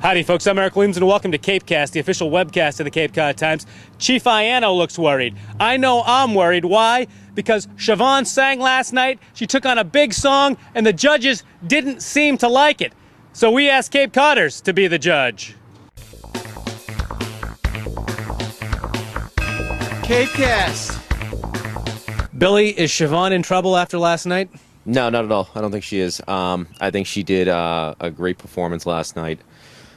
Howdy, folks. I'm Eric Williams, and welcome to CapeCast, the official webcast of the Cape Cod Times. Chief Iano looks worried. I know I'm worried. Why? Because Siobhan sang last night, she took on a big song, and the judges didn't seem to like it. So we asked Cape Codders to be the judge. CapeCast. Billy, is Siobhan in trouble after last night? No, not at all. I don't think she is. I think she did a great performance last night.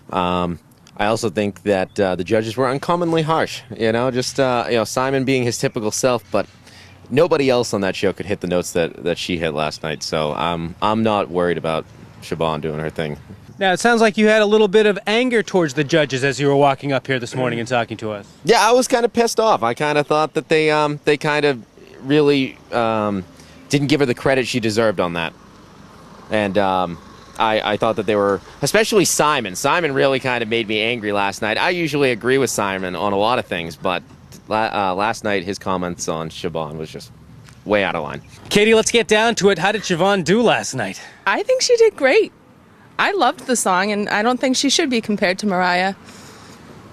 I also think that the judges were uncommonly harsh. Simon being his typical self, but nobody else on that show could hit the notes that she hit last night. So I'm not worried about Siobhan doing her thing. Now, it sounds like you had a little bit of anger towards the judges as you were walking up here this morning and talking to us. Yeah, I was kind of pissed off. I kind of thought that they kind of really didn't give her the credit she deserved on that. And I thought that they were, especially Simon. Simon really kind of made me angry last night. I usually agree with Simon on a lot of things, but last night his comments on Siobhan was just way out of line. Katie, let's get down to it. How did Siobhan do last night? I think she did great. I loved the song, and I don't think she should be compared to Mariah.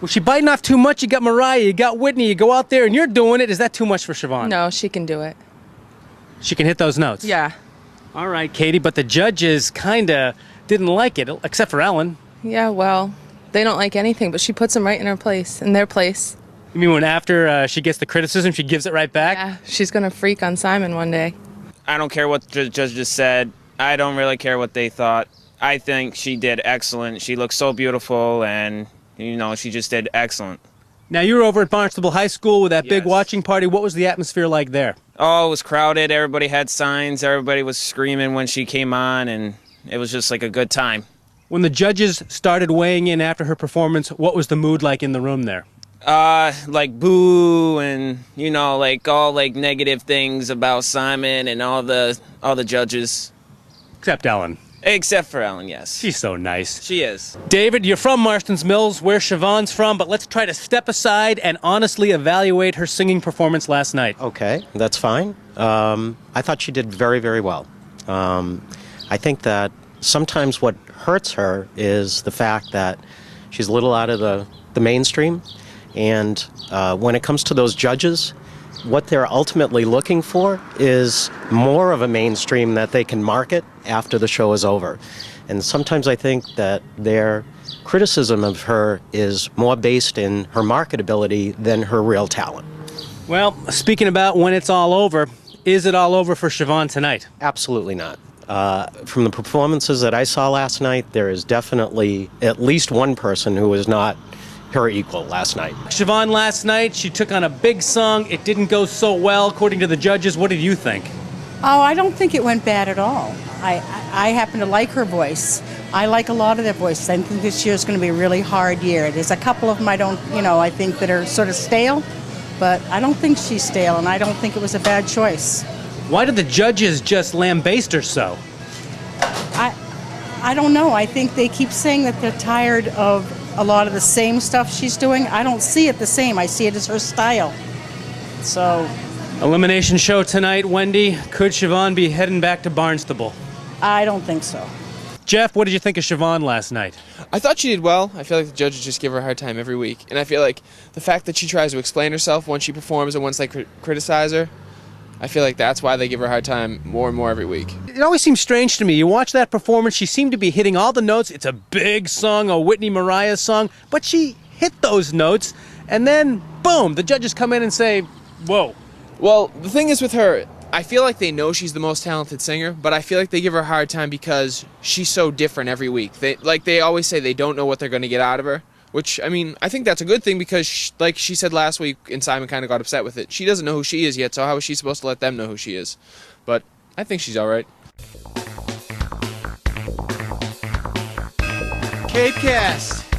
Was she biting off too much? You got Mariah, you got Whitney, you go out there and you're doing it. Is that too much for Siobhan? No, she can do it. She can hit those notes? Yeah. All right, Katie, but the judges kind of didn't like it, except for Ellen. Yeah, well, they don't like anything, but she puts them right in their place. You mean when after she gets the criticism, she gives it right back? Yeah, she's going to freak on Simon one day. I don't care what the judge just said. I don't really care what they thought. I think she did excellent. She looked so beautiful, and, she just did excellent. Now, you were over at Barnstable High School with that big Yes. watching party. What was the atmosphere like there? Oh, it was crowded. Everybody had signs. Everybody was screaming when she came on, and it was just like a good time. When the judges started weighing in after her performance, what was the mood like in the room there? Like boo and, all negative things about Simon and all the judges. Except Ellen. Except for Ellen, yes. She's so nice. She is. David, you're from Marston's Mills, where Siobhan's from, but let's try to step aside and honestly evaluate her singing performance last night. Okay, that's fine. I thought she did very, very well. I think that sometimes what hurts her is the fact that she's a little out of the mainstream, and when it comes to those judges, what they're ultimately looking for is more of a mainstream that they can market after the show is over. And sometimes I think that their criticism of her is more based in her marketability than her real talent. Well, speaking about when it's all over, is it all over for Siobhan tonight? Absolutely not. From the performances that I saw last night, there is definitely at least one person who is not her equal last night. Siobhan last night, she took on a big song. It didn't go so well, according to the judges. What did you think? Oh, I don't think it went bad at all. I happen to like her voice. I like a lot of their voices. I think this year is going to be a really hard year. There's a couple of them I think that are sort of stale, but I don't think she's stale, and I don't think it was a bad choice. Why did the judges just lambaste her so? I don't know. I think they keep saying that they're tired of a lot of the same stuff she's doing. I don't see it the same. I see it as her style. So, Elimination show tonight, Wendy. Could Siobhan be heading back to Barnstable? I don't think so. Jeff, what did you think of Siobhan last night? I thought she did well. I feel like the judges just give her a hard time every week. And I feel like the fact that she tries to explain herself once she performs and once they criticize her, I feel like that's why they give her a hard time more and more every week. It always seems strange to me. You watch that performance, she seemed to be hitting all the notes. It's a big song, a Whitney Mariah song, but she hit those notes, and then, boom, the judges come in and say, whoa. Well, the thing is with her, I feel like they know she's the most talented singer, but I feel like they give her a hard time because she's so different every week. They always say they don't know what they're going to get out of her, which, I think that's a good thing because, like she said last week, and Simon kind of got upset with it, she doesn't know who she is yet, so how is she supposed to let them know who she is? But I think she's all right. CapeCast.